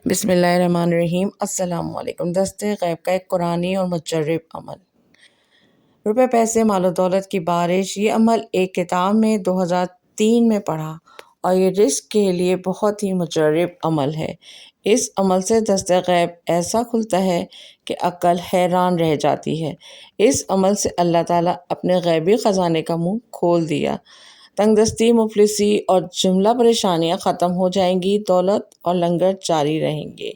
بسم اللہ الرحمن الرحیم۔ السلام علیکم۔ دست غیب کا ایک قرآنی اور مجرب عمل۔ روپے پیسے مال و دولت کی بارش، یہ عمل ایک کتاب میں 2003 میں پڑھا اور یہ رزق کے لیے بہت ہی مجرب عمل ہے۔ اس عمل سے دست غیب ایسا کھلتا ہے کہ عقل حیران رہ جاتی ہے۔ اس عمل سے اللہ تعالیٰ اپنے غیبی خزانے کا منہ کھول دیا، تنگ دستی، مفلسی اور جملہ پریشانیاں ختم ہو جائیں گی، دولت اور لنگر جاری رہیں گے۔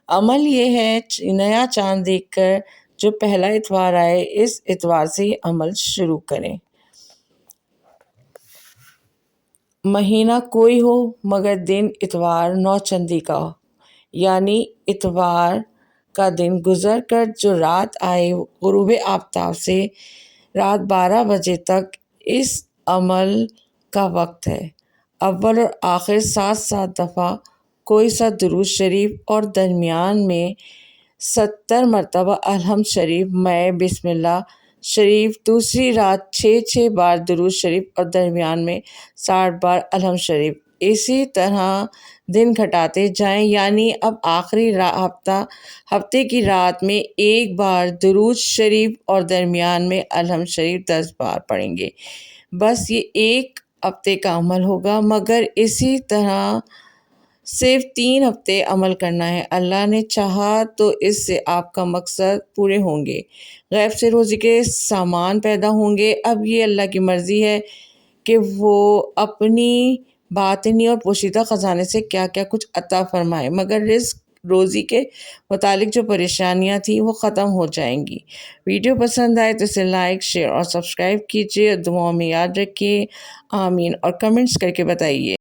عمل یہ ہے، نیا چاند دیکھ کر جو پہلا اتوار آئے، اس اتوار سے یہ عمل شروع کریں۔ مہینہ کوئی ہو مگر دن اتوار نوچندی کا ہو، یعنی اتوار کا دن گزر کر جو رات آئے، غروب آفتاب سے رات 12 بجے تک اس عمل کا وقت ہے۔ اول اور آخر 7 دفعہ کوئی سا درود شریف اور درمیان میں 70 مرتبہ الحمد شریف، میں بسم اللہ شریف، دوسری رات 6 بار درود شریف اور درمیان میں 60 بار الحمد شریف، اسی طرح دن گھٹاتے جائیں، یعنی اب آخری ہفتے کی رات میں 1 بار درود شریف اور درمیان میں الحمد شریف 10 بار پڑھیں گے۔ بس یہ ایک ہفتے کا عمل ہوگا، مگر اسی طرح صرف 3 ہفتے عمل کرنا ہے۔ اللہ نے چاہا تو اس سے آپ کا مقصد پورے ہوں گے، غیب سے روزی کے سامان پیدا ہوں گے۔ اب یہ اللہ کی مرضی ہے کہ وہ اپنی باطنی اور پوشیدہ خزانے سے کیا کیا کچھ عطا فرمائے، مگر رزق روزی کے متعلق جو پریشانیاں تھیں وہ ختم ہو جائیں گی۔ ویڈیو پسند آئے تو اسے لائک، شیئر اور سبسکرائب کیجیے، دعاؤں میں یاد رکھیے، آمین، اور کمنٹس کر کے بتائیے۔